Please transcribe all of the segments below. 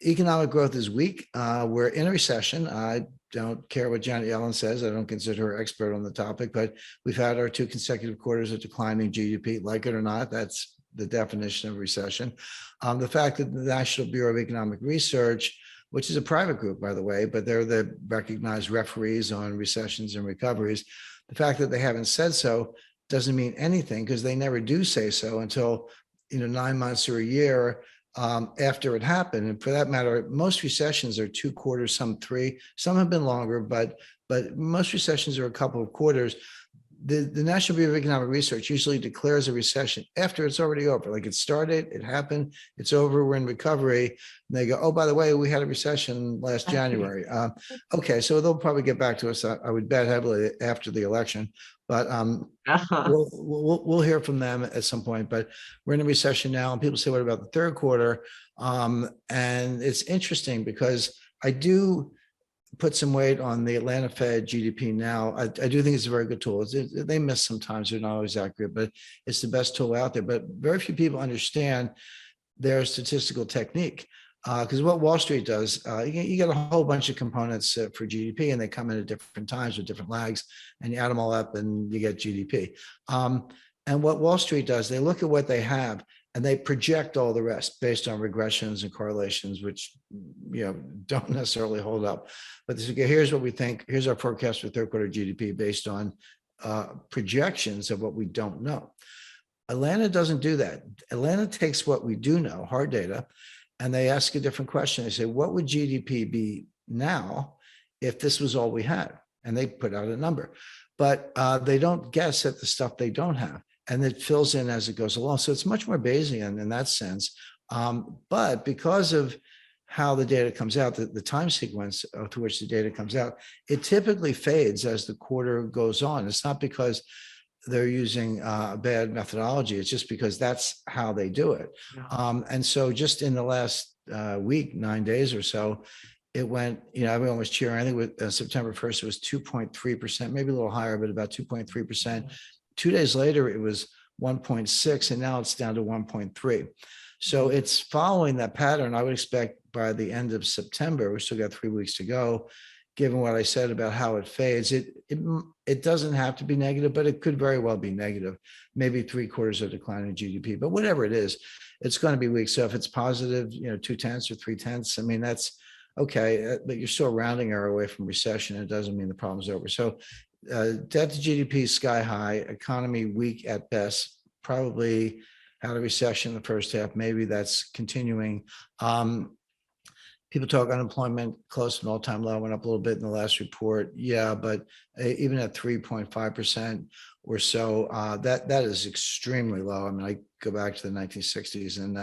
economic growth is weak. We're in a recession. I don't care what Janet Yellen says. I don't consider her expert on the topic, but we've had our 2 consecutive quarters of declining GDP. Like it or not, that's the definition of recession. The fact that the National Bureau of Economic Research, which is a private group, by the way, but they're the recognized referees on recessions and recoveries. The fact that they haven't said so doesn't mean anything, because they never do say so until 9 months or a year after it happened. And for that matter, most recessions are 2 quarters, some 3, some have been longer, but most recessions are a couple of quarters. The National Bureau of Economic Research usually declares a recession after it's already over. Like, it started, it happened, it's over, we're in recovery. And they go, oh, by the way, we had a recession last January. Okay, so they'll probably get back to us, I would bet heavily, after the election. But we'll hear from them at some point. But we're in a recession now, and people say, what about the third quarter? And it's interesting because I do put some weight on the Atlanta Fed GDP now. I do think it's a very good tool. They miss sometimes, they're not always accurate, but it's the best tool out there. But very few people understand their statistical technique. Because what Wall Street does, you get a whole bunch of components for GDP, and they come in at different times with different lags, and you add them all up and you get GDP. And what Wall Street does, they look at what they have and they project all the rest based on regressions and correlations, which don't necessarily hold up. But they say, okay, here's what we think. Here's our forecast for third quarter GDP based on projections of what we don't know. Atlanta doesn't do that. Atlanta takes what we do know, hard data, and they ask a different question. They say, what would GDP be now if this was all we had? And they put out a number, but they don't guess at the stuff they don't have. And it fills in as it goes along. So it's much more Bayesian in that sense. But because of how the data comes out, the time sequence through which the data comes out, it typically fades as the quarter goes on. It's not because they're using bad methodology. It's just because that's how they do it. Yeah. And so just in the last week, 9 days or so, it went, everyone was cheering. I think with September 1st, it was 2.3%, maybe a little higher, but about 2.3%. 2 days later, it was 1.6, and now it's down to 1.3. So it's following that pattern. I would expect by the end of September, we still got 3 weeks to go, given what I said about how it fades, it doesn't have to be negative, but it could very well be negative, maybe 3 quarters of decline in GDP. But whatever it is, it's going to be weak. So if it's positive, 0.2 or 0.3, I mean, that's okay, but you're still rounding error away from recession. It doesn't mean the problem's over. So debt to GDP sky high, economy weak at best, probably had a recession in the first half. Maybe that's continuing. People talk unemployment close to an all-time low, went up a little bit in the last report. Yeah, but even at 3.5% or so, that is extremely low. I mean, I go back to the 1960s, and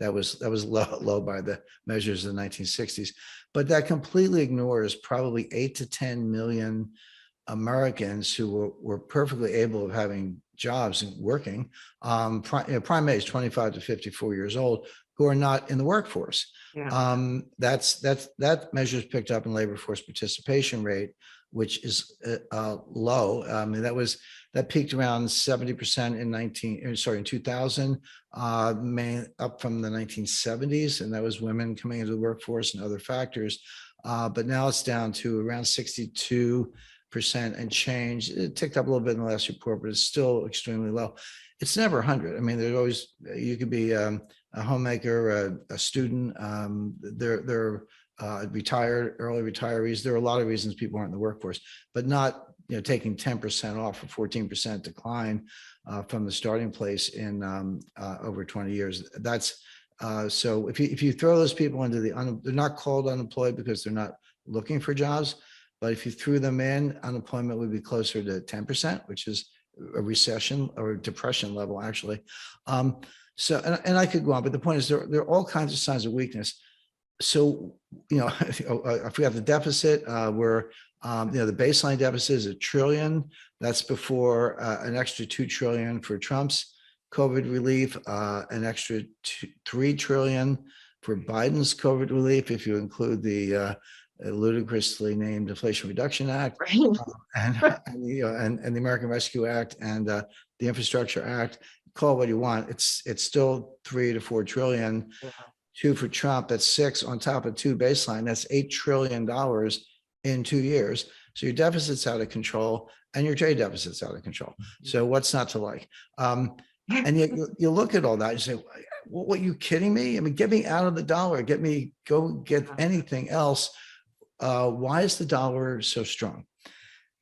that was low by the measures of the 1960s. But that completely ignores probably 8 to 10 million Americans who were perfectly able of having jobs and working, prime age 25 to 54 years old, who are not in the workforce. Yeah. That measure is picked up in labor force participation rate, which is low. I mean, that peaked around 70% in 2000, up from the 1970s, and that was women coming into the workforce and other factors. But now it's down to around 62% and change. It ticked up a little bit in the last report, but it's still extremely low. It's never 100. I mean, there's always, you could be a homemaker, a student, they're retired, early retirees. There are a lot of reasons people aren't in the workforce, but not taking 10% off or 14% decline from the starting place in over 20 years. That's so if you throw those people into they're not called unemployed because they're not looking for jobs, but if you threw them in, unemployment would be closer to 10%, which is a recession or a depression level, actually. So, and I could go on, but the point is there are all kinds of signs of weakness. So, I forgot the deficit, where, the baseline deficit is $1 trillion. That's before an extra $2 trillion for Trump's COVID relief, an extra $3 trillion for Biden's COVID relief, if you include the ludicrously named Inflation Reduction Act, right. and the American Rescue Act and the Infrastructure Act. Call it what you want. It's still $3 to $4 trillion. Yeah. 2 for Trump, that's 6 on top of 2 baseline. That's $8 trillion in 2 years. So your deficit's out of control and your trade deficit's out of control. So what's not to like? And yet you look at all that, you say, what, are you kidding me? I mean, get me out of the dollar, go get anything else. Why is the dollar so strong?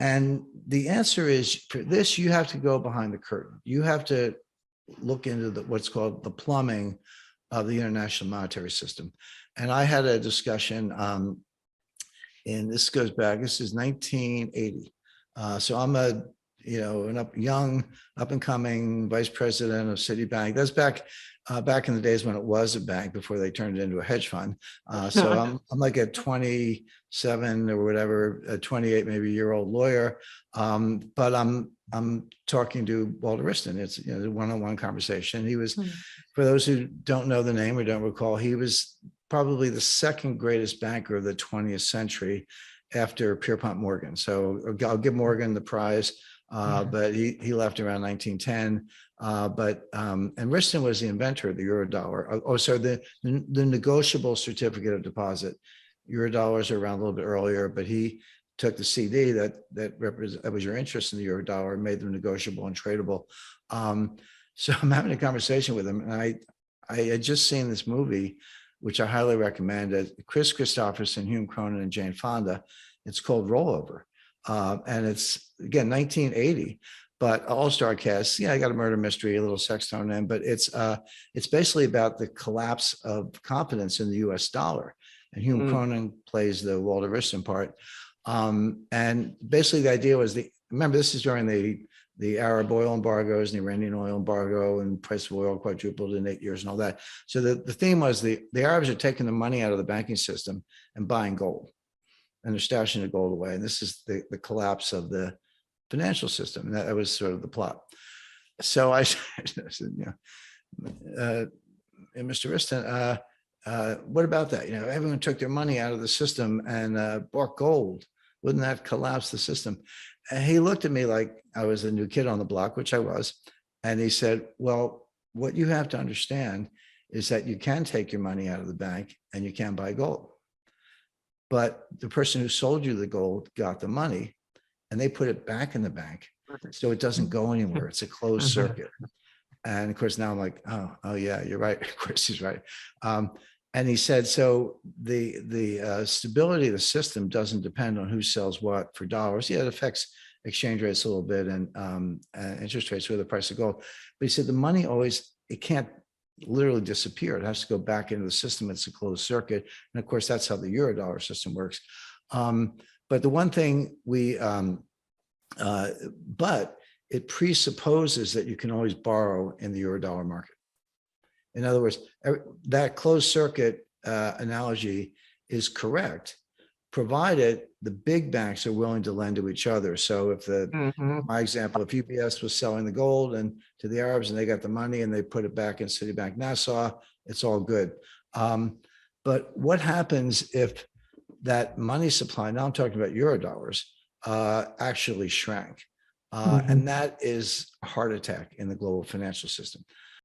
And the answer is, for this, you have to go behind the curtain. You have to look into what's called the plumbing of the international monetary system. And I had a discussion, and this goes back, this is 1980. So I'm an young, up and coming vice president of Citibank. That's back in the days when it was a bank before they turned it into a hedge fund. So I'm like a 27 or whatever, a 28 maybe year old lawyer. But I'm talking to Walter Wriston. It's a one-on-one conversation. He was, for those who don't know the name or don't recall, he was probably the second greatest banker of the 20th century after Pierpont Morgan. So I'll give Morgan the prize. But he left around 1910. And Wriston was the inventor of the eurodollar. So the negotiable certificate of deposit. Eurodollars are around a little bit earlier, but he took the CD that was your interest in the eurodollar and made them negotiable and tradable. So I'm having a conversation with him, and I had just seen this movie, which I highly recommend. Chris Christopherson, Hume Cronin, and Jane Fonda. It's called Rollover. And it's, again, 1980, but all-star cast. Yeah, I got a murder mystery, a little sex thrown in, but it's basically about the collapse of confidence in the US dollar. And Hume Cronin plays the Walter Wriston part. And basically the idea was, remember, this is during the Arab oil embargoes and the Iranian oil embargo, and price of oil quadrupled in 8 years and all that. So the theme was the Arabs are taking the money out of the banking system and buying gold. And they're stashing the gold away. And this is the collapse of the financial system. And that was sort of the plot. So I said, Mr. Wriston, what about that? Everyone took their money out of the system and bought gold. Wouldn't that collapse the system? And he looked at me like I was a new kid on the block, which I was. And he said, well, what you have to understand is that you can take your money out of the bank and you can buy gold. But the person who sold you the gold got the money and they put it back in the bank. So it doesn't go anywhere. It's a closed circuit. And of course, now I'm like, oh yeah, you're right. Of course he's right. And he said, so the stability of the system doesn't depend on who sells what for dollars. Yeah, it affects exchange rates a little bit and interest rates with the price of gold. But he said the money it can't literally disappear. It has to go back into the system. It's a closed circuit. And of course, that's how the eurodollar system works. But the one thing but it presupposes that you can always borrow in the eurodollar market. In other words, that closed circuit analogy is correct, provided the big banks are willing to lend to each other. So if my example, if UBS was selling the gold and to the Arabs and they got the money and they put it back in Citibank Nassau, it's all good. But what happens if that money supply, now I'm talking about eurodollars, actually shrank? And that is a heart attack in the global financial system.